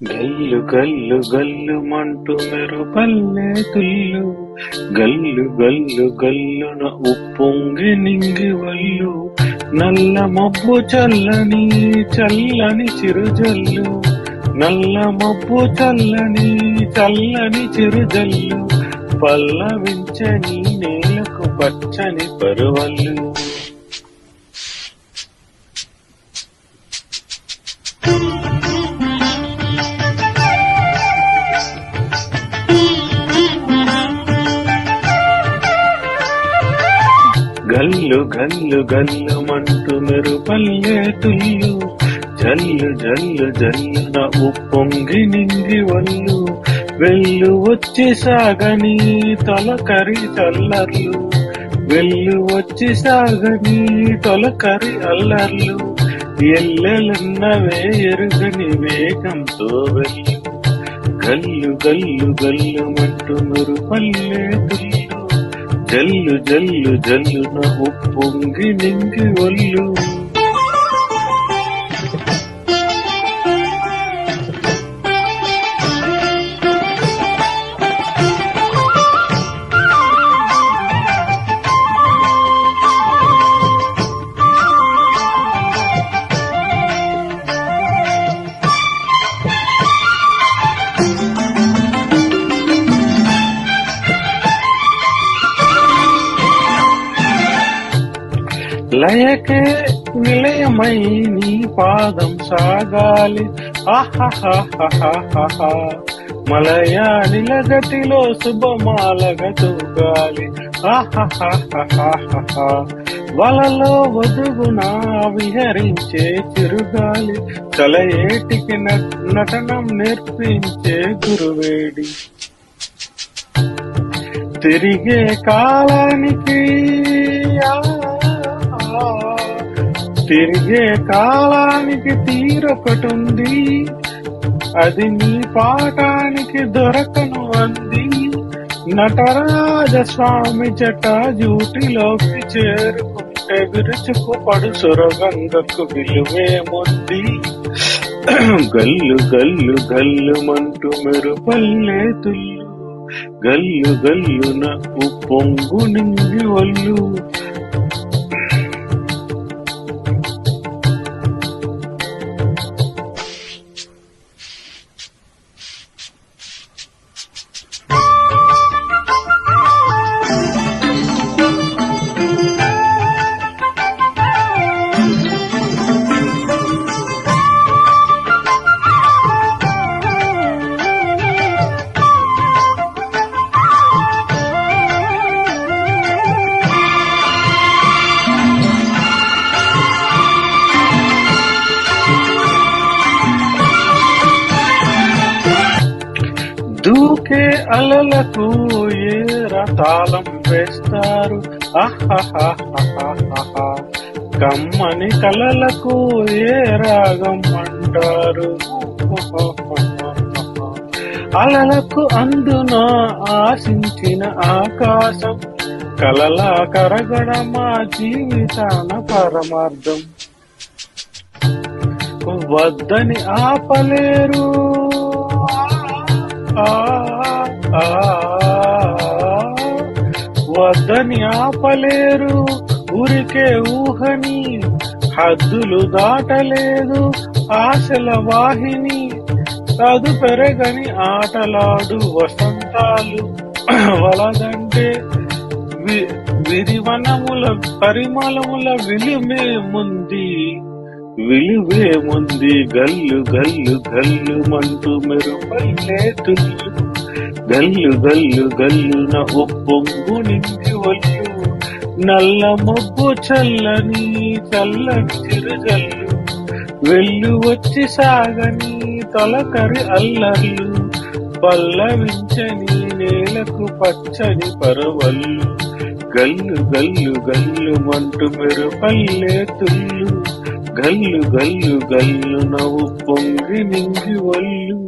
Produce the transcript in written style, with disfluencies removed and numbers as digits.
గల్లు గల్లు గల్లు మంటూ మెరుపల్లే తుల్లు గల్లు గల్లు గల్లున ఉప్పొంగి నింగి వల్లు నల్ల మబ్బు చల్లని చల్లని చిరుజల్లు నల్ల మబ్బు చల్లని చల్లని చిరుజల్లు పల్లవించని నేలకు పచ్చని పరువల్లు. గల్లు గల్లు గల్లు మంటూ మెరుపల్లే తుల్లు జల్లు జల్లు జల్లున ఉప్పొంగి నింగి వల్లు వెళ్ళు వచ్చి సాగని తొలకరి చల్లర్లు వెళ్ళు వచ్చి సాగని తొలకరి అల్లర్లు ఎల్లెలున్నవే ఎరుగని వేగంతో వెళ్ళు గల్లు గల్లు గల్లు మంటూ మెరుపల్లే తుల్లు జల్లు జల్లు జల్లున ఉప్పొంగి నింగి వల్లు. లయకే నిలయమై నీ పాదం సాగాలి ఆహాహాహాహా మలయా నిలగతిలో శుభమాలగా తూగాలి ఆహాహాహాహా వలలో వదుగున విహరించే చిరుగాలి తలయేటికి నటనం నేర్పించే గురువేడి తిరిగే కాలానికి తిరిగే కాలానికి తీరొకటుంది అది నీ పాఠానికి దొరకను అంది నటరాజస్వామి జటాజూటిలోకి చేరుకుంటే విరుచుకు పడు సురగంగకు విలువేముంది. గల్లు గల్లు గల్లు మంటూ మెరుపల్లే తుల్లు గల్లు గల్లున ఉప్పొంగు నింగి వల్లు. దూకే అలలకు ఏ రతాళం వేస్తారు ఆహాహాహాహా కమ్మని కలలకు ఏ రాగం అంటారు అలలకు అందున ఆశించిన ఆకాశం కలలా కరగడ మా జీవితాన పరమార్థం వద్దని ఆపలేరు వద్దని ఆపలేరు ఊరికే ఊహని హద్దులు దాటలేదు ఆశల వాహిని చదు పెరగని ఆటలాడు వసంతాలు వలదంటే విరివనముల పరిమళముల విలువేముంది గల్లు గల్లు గల్లు మంటూ మెరుపల్లే తుల్లు గల్లు గల్లు గల్లున ఉప్పొంగు నింగి వల్లు నల్ల మబ్బు చల్లని చల్లని చిరుజల్లు వెళ్ళు వచ్చి సాగని తొలకరి అల్లర్లు పల్లవించని నేలకు పచ్చని పరవల్లు గల్లు గల్లు గల్లు మంటూ మెరుపల్లే తుల్లు గల్లు గల్లు గల్లు నవ్వు పొంగి నింగి వల్లు.